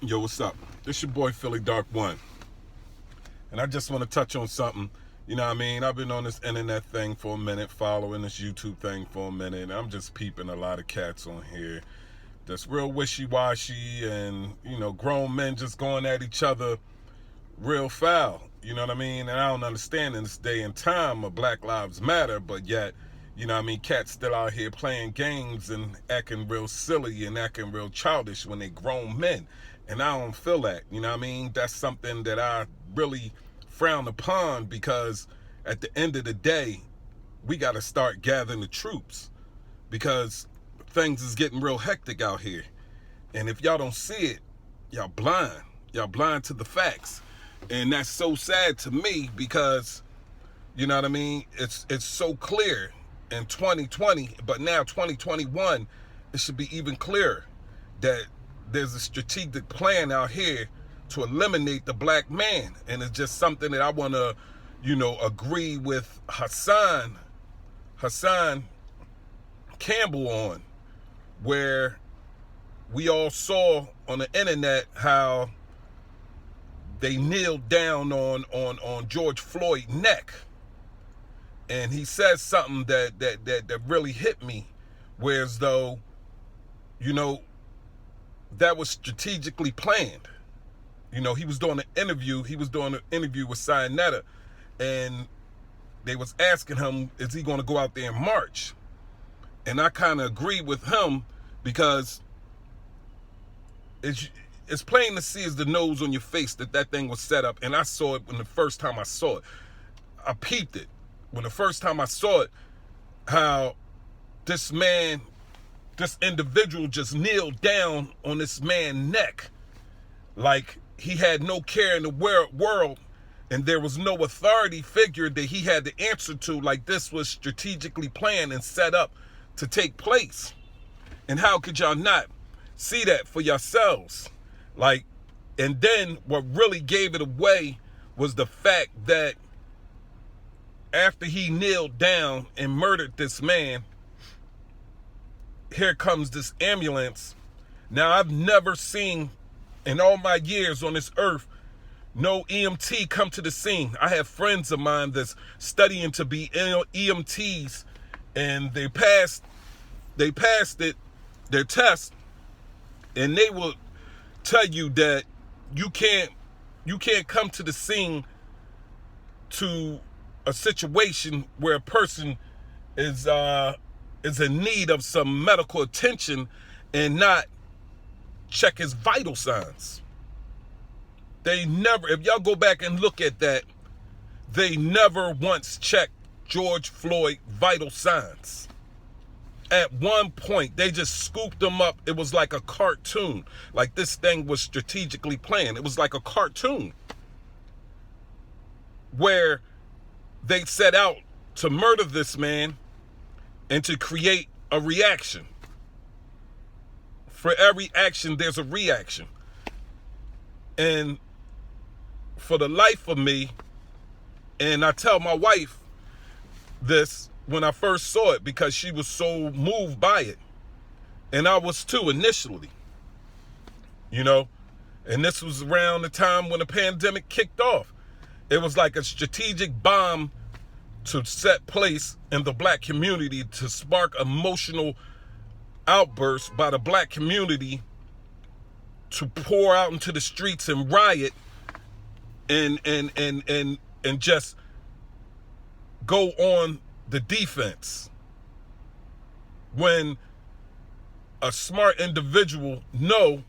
Yo, what's up? This your boy Philly Dark One. And I just want to touch on something. You know what I mean? I've been on this internet thing for a minute, following this YouTube thing for a minute, and I'm just peeping a lot of cats on here that's real wishy-washy and, grown men just going at each other real foul. You know what I mean? And I don't understand in this day and time of Black Lives Matter, but yet, cats still out here playing games and acting real silly and acting real childish when they grown men. And I don't feel that, That's something that I really frown upon, because at the end of the day, we got to start gathering the troops, because things is getting real hectic out here. And if y'all don't see it, y'all blind. Y'all blind to the facts. And that's so sad to me, because, it's so clear in 2020, but now 2021, it should be even clearer that there's a strategic plan out here to eliminate the black man. And it's just something that I want to, agree with Hassan Campbell on, where we all saw on the internet how they kneeled down on George Floyd's neck. And he says something that really hit me, whereas though, that was strategically planned. He was doing an interview with Cyanetta, and they was asking him, is he going to go out there and march? And I kind of agree with him, because it's plain to see as the nose on your face that thing was set up. And I saw it when the first time I saw it. I peeped it. When the first time I saw it, how this individual just kneeled down on this man's neck like he had no care in the world, and there was no authority figure that he had to answer to, like this was strategically planned and set up to take place. And how could y'all not see that for yourselves? And then what really gave it away was the fact that after he kneeled down and murdered this man, here comes this ambulance. Now, I've never seen in all my years on this earth no EMT come to the scene. I have friends of mine that's studying to be EMTs, and they passed their test, and they will tell you that you can't come to the scene to a situation where a person is in need of some medical attention and not check his vital signs. They never, if y'all go back and look at that, they never once checked George Floyd's vital signs. At one point, they just scooped him up. It was like a cartoon. Like this thing was strategically planned. It was like a cartoon where they set out to murder this man and to create a reaction. For every action, there's a reaction. And for the life of me, and I tell my wife this when I first saw it, because she was so moved by it. And I was too initially, and this was around the time when the pandemic kicked off. It was like a strategic bomb to set place in the black community to spark emotional outbursts by the black community to pour out into the streets and riot and just go on the defense. When a smart individual know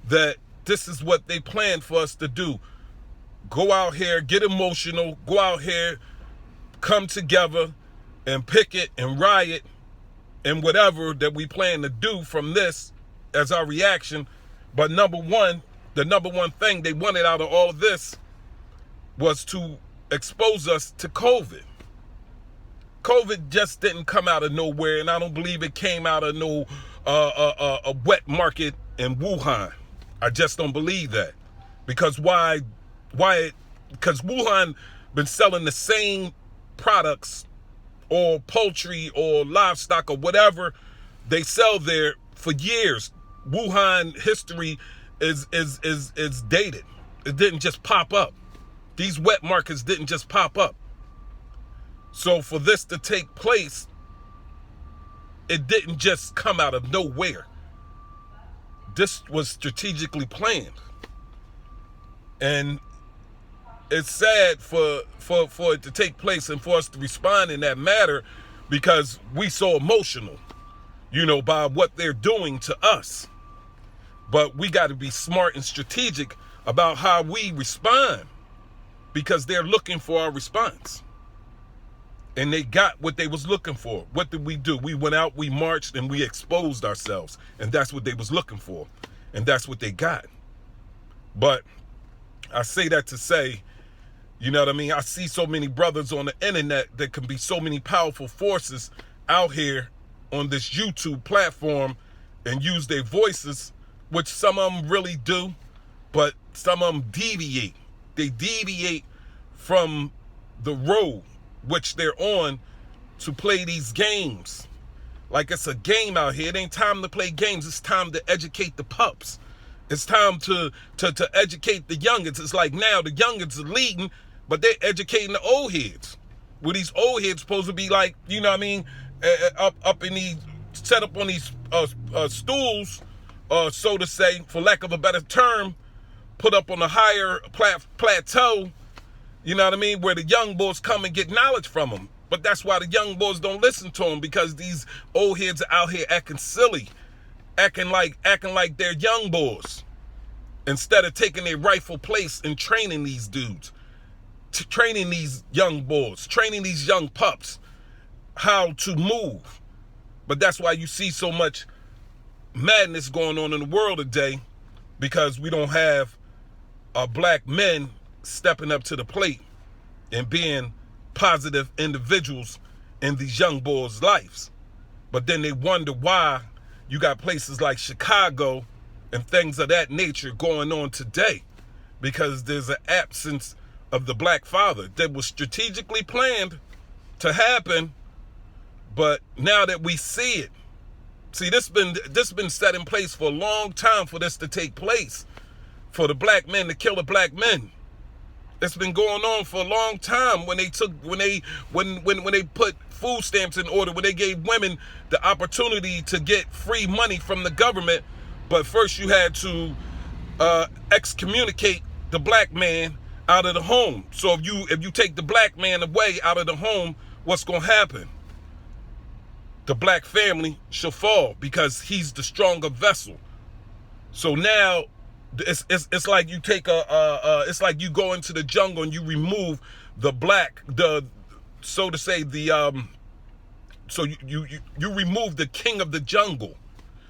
that this is what they planned for us to do. Go out here, get emotional, go out here, come together and picket and riot and whatever that we plan to do from this as our reaction. But the number one thing they wanted out of all of this was to expose us to COVID. COVID just didn't come out of nowhere, and I don't believe it came out of no a wet market in Wuhan. I just don't believe that. Because why? Because Wuhan been selling the same products or poultry or livestock or whatever they sell there for years. Wuhan history is dated. It didn't just pop up. These wet markets didn't just pop up. So for this to take place, it didn't just come out of nowhere. This was strategically planned. And it's sad for it to take place and for us to respond in that matter, because we so emotional, by what they're doing to us. But we got to be smart and strategic about how we respond, because they're looking for our response. And they got what they was looking for. What did we do? We went out, we marched, and we exposed ourselves. And that's what they was looking for. And that's what they got. But I say that to say, I see so many brothers on the internet that can be so many powerful forces out here on this YouTube platform and use their voices, which some of them really do, but some of them deviate. They deviate from the road which they're on to play these games. Like it's a game out here. It ain't time to play games. It's time to educate the pups. It's time to educate the youngins. It's like now the youngins are leading, but they're educating the old heads. Where these old heads supposed to be like, up in these, set up on these stools, so to say, for lack of a better term, put up on a higher plateau, where the young boys come and get knowledge from them. But that's why the young boys don't listen to them, because these old heads are out here acting silly, acting like they're young boys, instead of taking their rightful place in training these dudes, training these young boys, training these young pups how to move. But that's why you see so much madness going on in the world today, because we don't have black men stepping up to the plate and being positive individuals in these young boys' lives. But then they wonder why you got places like Chicago and things of that nature going on today, because there's an absence of the black father that was strategically planned to happen. But now that we see it, this been set in place for a long time for this to take place, for the black men to kill the black men. It's been going on for a long time. When they put food stamps in order, when they gave women the opportunity to get free money from the government, but first you had to excommunicate the black man out of the home. So if you take the black man away out of the home, what's going to happen? The black family shall fall, because he's the stronger vessel. So now it's like you take it's like you go into the jungle and you remove the black, so to say, so you remove the king of the jungle.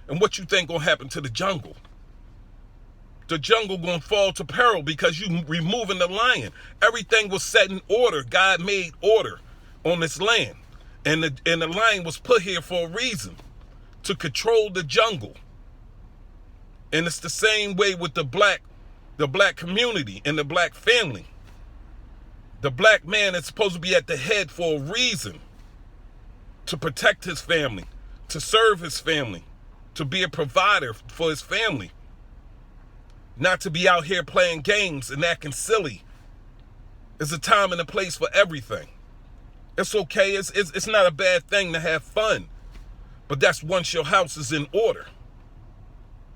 And what you think gonna happen to the jungle? The jungle gonna fall to peril, because you removing the lion. Everything was set in order. God made order on this land. And the lion was put here for a reason, to control the jungle. And it's the same way with the black community and the black family. The black man is supposed to be at the head for a reason, to protect his family, to serve his family, to be a provider for his family. Not to be out here playing games and acting silly. There's a time and a place for everything. It's okay. It's not a bad thing to have fun. But that's once your house is in order.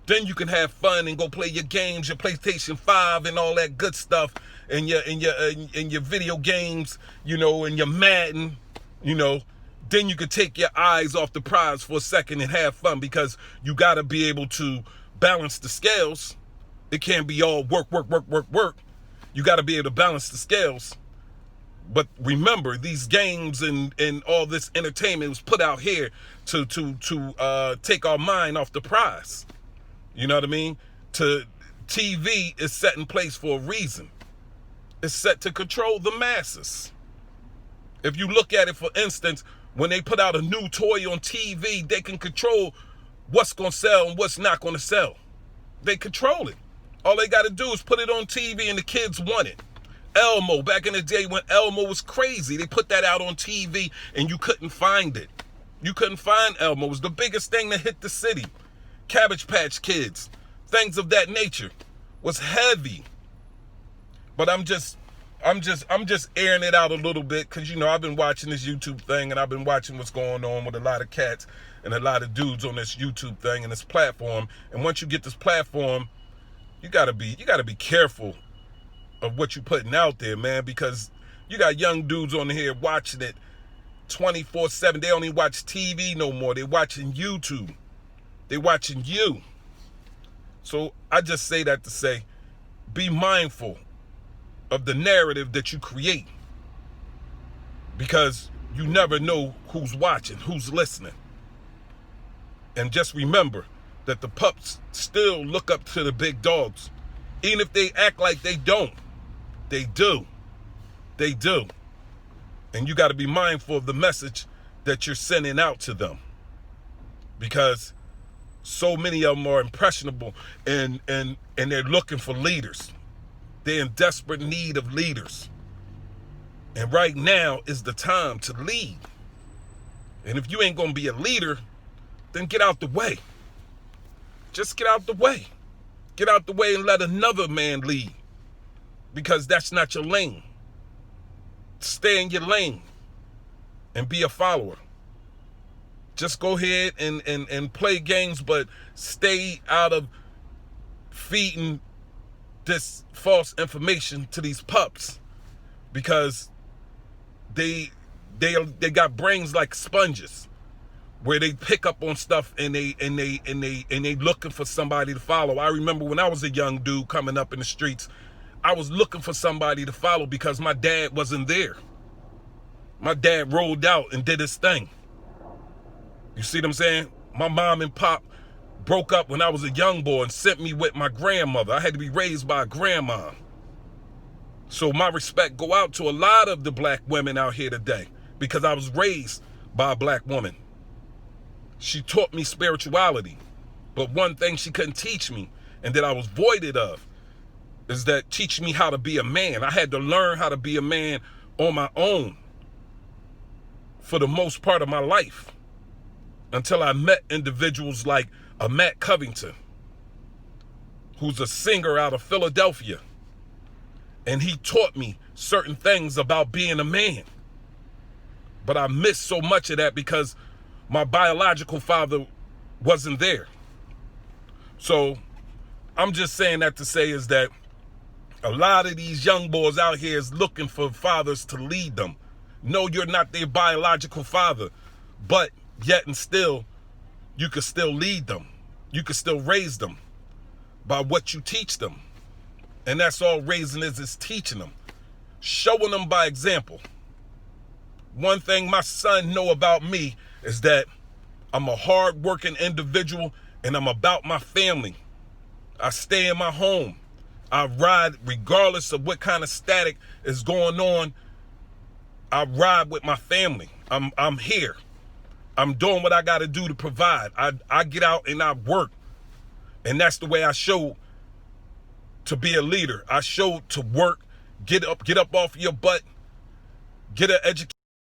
Then you can have fun and go play your games, your PlayStation 5 and all that good stuff, and your video games, and your Madden, Then you can take your eyes off the prize for a second and have fun, because you got to be able to balance the scales. It can't be all work. You got to be able to balance the scales. But remember, these games and all this entertainment was put out here to take our mind off the prize. You know what I mean? TV is set in place for a reason. It's set to control the masses. If you look at it, for instance, when they put out a new toy on TV, they can control what's going to sell and what's not going to sell. They control it. All they got to do is put it on TV and the kids want it. Elmo, back in the day when Elmo was crazy, they put that out on TV and you couldn't find it. You couldn't find Elmo. It was the biggest thing that hit the city. Cabbage Patch Kids, things of that nature was heavy. But I'm just airing it out a little bit because, you know, I've been watching this YouTube thing and I've been watching what's going on with a lot of cats and a lot of dudes on this YouTube thing and this platform. And once you get this platform, you gotta be careful of what you're putting out there, man, because you got young dudes on here watching it 24/7. They don't even watch TV no more. They're watching YouTube. They're watching you. So I just say that to say, be mindful of the narrative that you create, because you never know who's watching, who's listening. And just remember that the pups still look up to the big dogs. Even if they act like they don't, they do. They do. And you got to be mindful of the message that you're sending out to them, because so many of them are impressionable and they're looking for leaders. They're in desperate need of leaders. And right now is the time to lead. And if you ain't going to be a leader, then get out the way. Just get out the way. Get out the way and let another man lead, because that's not your lane. Stay in your lane and be a follower. Just go ahead and play games, but stay out of feeding this false information to these pups, because they got brains like sponges, where they pick up on stuff and they looking for somebody to follow. I remember when I was a young dude coming up in the streets, I was looking for somebody to follow because my dad wasn't there. My dad rolled out and did his thing. You see what I'm saying? My mom and pop broke up when I was a young boy and sent me with my grandmother. I had to be raised by a grandma. So my respect go out to a lot of the black women out here today, because I was raised by a black woman. She taught me spirituality, but one thing she couldn't teach me, and that I was voided of, is that teach me how to be a man. I had to learn how to be a man on my own for the most part of my life, until I met individuals like a Matt Covington, who's a singer out of Philadelphia. And he taught me certain things about being a man. But I missed so much of that because my biological father wasn't there. So I'm just saying that to say is that a lot of these young boys out here is looking for fathers to lead them. No, you're not their biological father, but yet and still, you can still lead them. You can still raise them by what you teach them. And that's all raising is teaching them, showing them by example. One thing my son know about me is that I'm a hard-working individual and I'm about my family. I stay in my home. I ride regardless of what kind of static is going on. I ride with my family. I'm here. I'm doing what I got to do to provide. I get out and I work. And that's the way I show to be a leader. I show to work, get up off your butt, get an education.